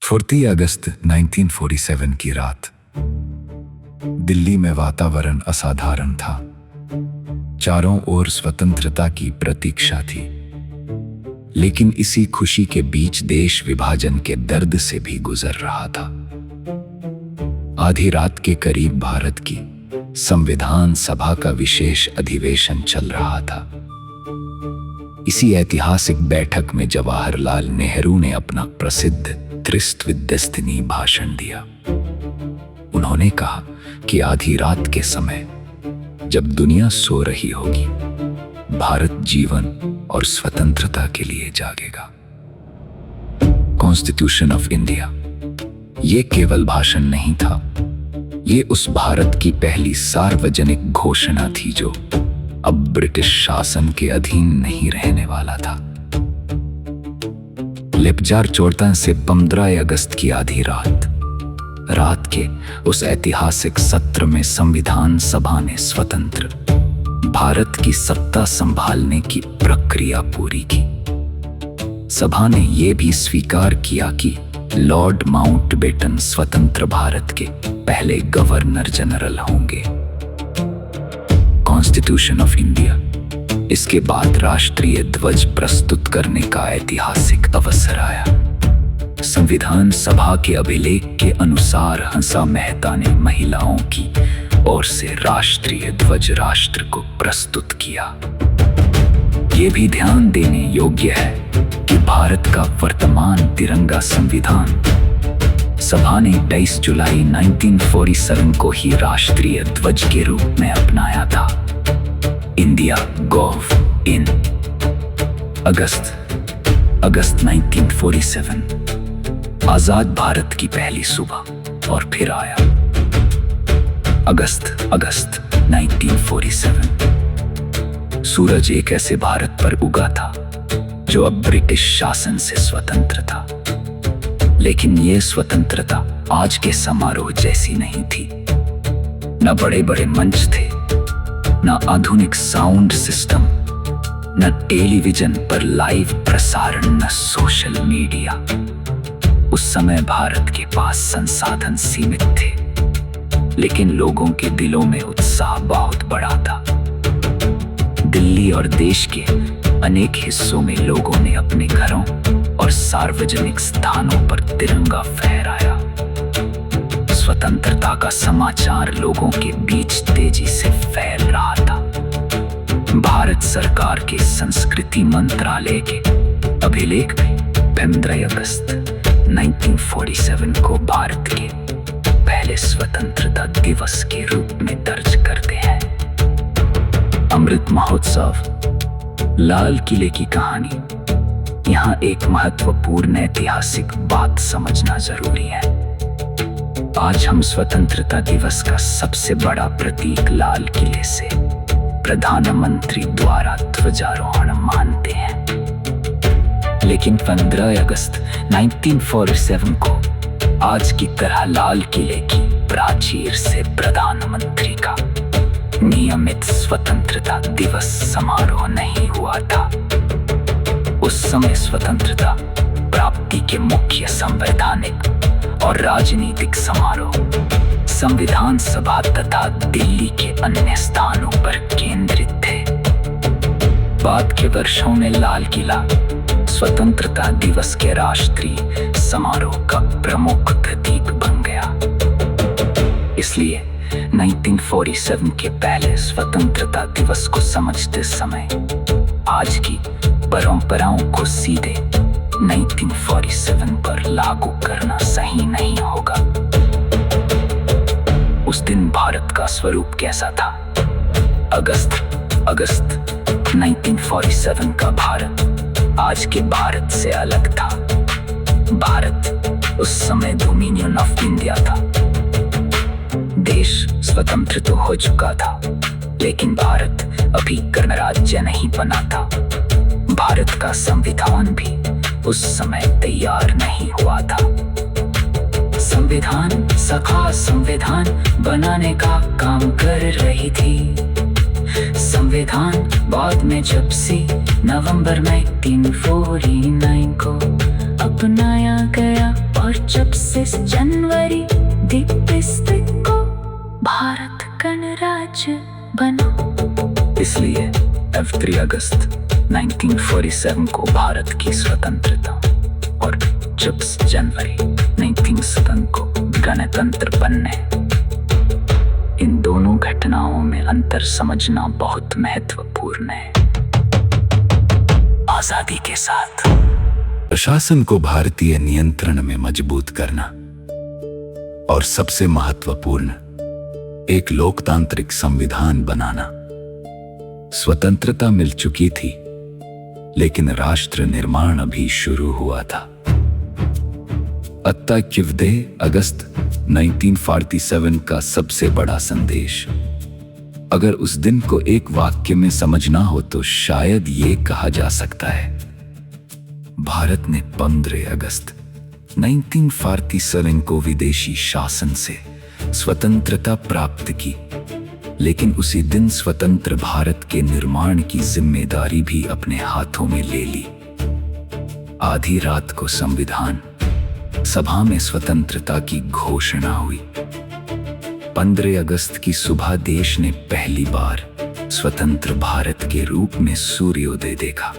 4 अगस्त 1947 की रात दिल्ली में वातावरण असाधारण था। चारों ओर स्वतंत्रता की प्रतीक्षा थी, लेकिन इसी खुशी के बीच देश विभाजन के दर्द से भी गुजर रहा था। आधी रात के करीब भारत की संविधान सभा का विशेष अधिवेशन चल रहा था। इसी ऐतिहासिक बैठक में जवाहरलाल नेहरू ने अपना प्रसिद्ध ट्रिस्ट विद डेस्टिनी भाषण दिया। उन्होंने कहा कि आधी रात के समय जब दुनिया सो रही होगी, भारत जीवन और स्वतंत्रता के लिए जागेगा। कॉन्स्टिट्यूशन ऑफ इंडिया ये केवल भाषण नहीं था, ये उस भारत की पहली सार्वजनिक घोषणा थी जो अब ब्रिटिश शासन के अधीन नहीं रहने वाला था। 14 से 15 अगस्त की आधी रात के उस ऐतिहासिक सत्र में संविधान सभा ने स्वतंत्र भारत की सत्ता संभालने की प्रक्रिया पूरी की। सभा ने यह भी स्वीकार किया कि लॉर्ड माउंटबेटन स्वतंत्र भारत के पहले गवर्नर जनरल होंगे। Constitution of India. इसके बाद राष्ट्रीय ध्वज प्रस्तुत करने का ऐतिहासिक अवसर आया। संविधान सभा के अभिलेख के अनुसार हंसा मेहता ने महिलाओं की ओर से राष्ट्रीय ध्वज राष्ट्र को प्रस्तुत किया। ये भी ध्यान देने योग्य है कि भारत का वर्तमान तिरंगा संविधान सभा ने 23 जुलाई 1947 को ही राष्ट्रीय ध्वज के रूप में अपनाया था। इंडिया गोव इन अगस्त 1947 आजाद भारत की पहली सुबह और फिर आया अगस्त 1947। सूरज एक ऐसे भारत पर उगा था जो अब ब्रिटिश शासन से स्वतंत्र था, लेकिन यह स्वतंत्रता आज के समारोह जैसी नहीं थी। न बड़े बड़े मंच थे, न आधुनिक साउंड सिस्टम, न टेलीविजन पर लाइव प्रसारण, न सोशल मीडिया। उस समय भारत के पास संसाधन सीमित थे, लेकिन लोगों के दिलों में उत्साह बहुत बड़ा था। दिल्ली और देश के अनेक हिस्सों में लोगों ने अपने घरों और सार्वजनिक स्थानों पर तिरंगा फहराया। स्वतंत्रता का समाचार लोगों के बीच तेजी से फैल रहा था। भारत सरकार के संस्कृति मंत्रालय के अभिलेख में 15 अगस्त 1947 को भारत के पहले स्वतंत्रता दिवस के रूप में दर्ज करते हैं। अमृत महोत्सव, लाल किले की कहानी। यहाँ एक महत्वपूर्ण ऐतिहासिक बात समझना जरूरी है। आज हम स्वतंत्रता दिवस का सबसे बड़ा प्रतीक लाल किले से प्रधानमंत्री द्वारा ध्वजारोहण मानते हैं, लेकिन 15 अगस्त 1947 को आज की तरह लाल किले की प्राचीर से प्रधानमंत्री का नियमित स्वतंत्रता दिवस समारोह नहीं हुआ था। उस समय स्वतंत्रता प्राप्ति के मुख्य संवैधानिक और राजनीतिक समारोह संविधान सभा तथा दिल्ली के अन्य स्थानों पर केंद्रित थे। बाद के वर्षों में लाल किला स्वतंत्रता दिवस के राष्ट्रीय समारोह का प्रमुख प्रतीक बन गया। इसलिए 1947 के पहले स्वतंत्रता दिवस को समझते समय आज की परंपराओं को सीधे 1947 पर लागू करना सही नहीं होगा। उस दिन भारत का स्वरूप कैसा था? अगस्त 1947 का भारत आज के भारत से अलग था। भारत उस समय डोमिनियन ऑफ इंडिया था। देश स्वतंत्र तो हो चुका था, लेकिन भारत अभी गणराज्य नहीं बना था। भारत का संविधान भी उस समय तैयार नहीं हुआ था। संविधान बनाने का काम कर रही थी। संविधान बाद में जब से नवंबर 1949 को अपनाया गया और और 26 जनवरी 20 को भारत गणराज्य बना। इसलिए 3 अगस्त 1947 को भारत की स्वतंत्रता और 26 जनवरी 1947 को गणतंत्र बनने, इन दोनों घटनाओं में अंतर समझना बहुत महत्वपूर्ण है। आजादी के साथ प्रशासन को भारतीय नियंत्रण में मजबूत करना और सबसे महत्वपूर्ण एक लोकतांत्रिक संविधान बनाना। स्वतंत्रता मिल चुकी थी, लेकिन राष्ट्र निर्माण अभी शुरू हुआ था। 3 अगस्त 1947 का सबसे बड़ा संदेश, अगर उस दिन को एक वाक्य में समझना हो तो शायद ये कहा जा सकता है, भारत ने 15 अगस्त 1947 को विदेशी शासन से स्वतंत्रता प्राप्त की, लेकिन उसी दिन स्वतंत्र भारत के निर्माण की जिम्मेदारी भी अपने हाथों में ले ली। आधी रात को संविधान सभा में स्वतंत्रता की घोषणा हुई। 15 अगस्त की सुबह देश ने पहली बार स्वतंत्र भारत के रूप में सूर्योदय देखा।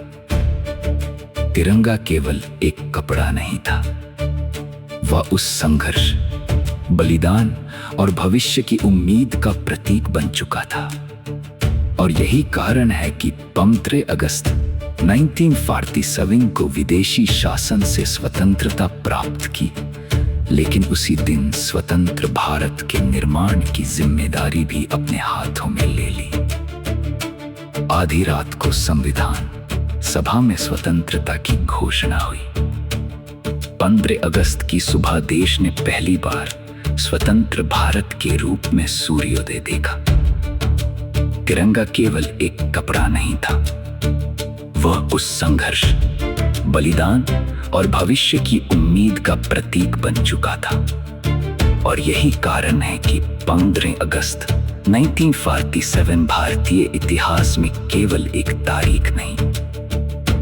तिरंगा केवल एक कपड़ा नहीं था, वह उस संघर्ष, बलिदान और भविष्य की उम्मीद का प्रतीक बन चुका था। और यही कारण है कि 15 अगस्त 1947 को विदेशी शासन से स्वतंत्रता प्राप्त की, लेकिन उसी दिन स्वतंत्र भारत के निर्माण की जिम्मेदारी भी अपने हाथों में ले ली। आधी रात को संविधान सभा में स्वतंत्रता की घोषणा हुई। 15 अगस्त की सुबह देश ने पहली बार स्वतंत्र भारत के रूप में सूर्योदय देखा। तिरंगा केवल एक कपड़ा नहीं था, वह उस संघर्ष, बलिदान और भविष्य की उम्मीद का प्रतीक बन चुका था। और यही कारण है कि 15 अगस्त 1947 भारतीय इतिहास में केवल एक तारीख नहीं,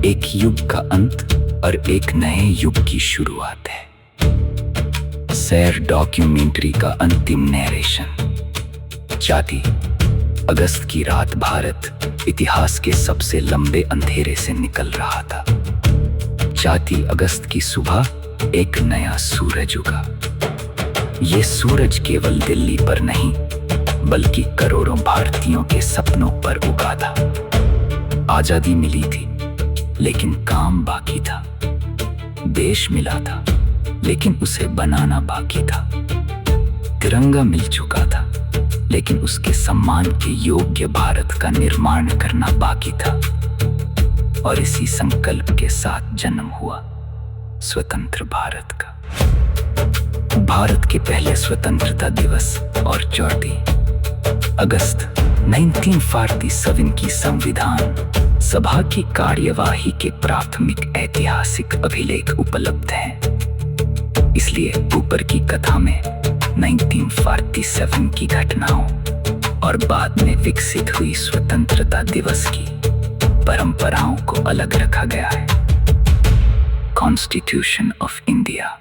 एक युग का अंत और एक नए युग की शुरुआत है। सैर डॉक्यूमेंट्री का अंतिम नरेशन। 4 अगस्त की रात भारत इतिहास के सबसे लंबे अंधेरे से निकल रहा था। 4 अगस्त की सुबह एक नया सूरज उगा। ये सूरज केवल दिल्ली पर नहीं, बल्कि करोड़ों भारतीयों के सपनों पर उगा था। आजादी मिली थी, लेकिन काम बाकी था। देश मिला था, लेकिन उसे बनाना बाकी था। तिरंगा मिल चुका था, लेकिन उसके सम्मान के योग्य भारत का निर्माण करना बाकी था। और इसी संकल्प के साथ जन्म हुआ स्वतंत्र भारत का। भारत के पहले स्वतंत्रता दिवस और 14 अगस्त 1947 की संविधान सभा की कार्यवाही के प्राथमिक ऐतिहासिक अभिलेख उपलब्ध हैं। इसलिए ऊपर की कथा में 1947 की घटनाओं और बाद में विकसित हुई स्वतंत्रता दिवस की परंपराओं को अलग रखा गया है। Constitution of India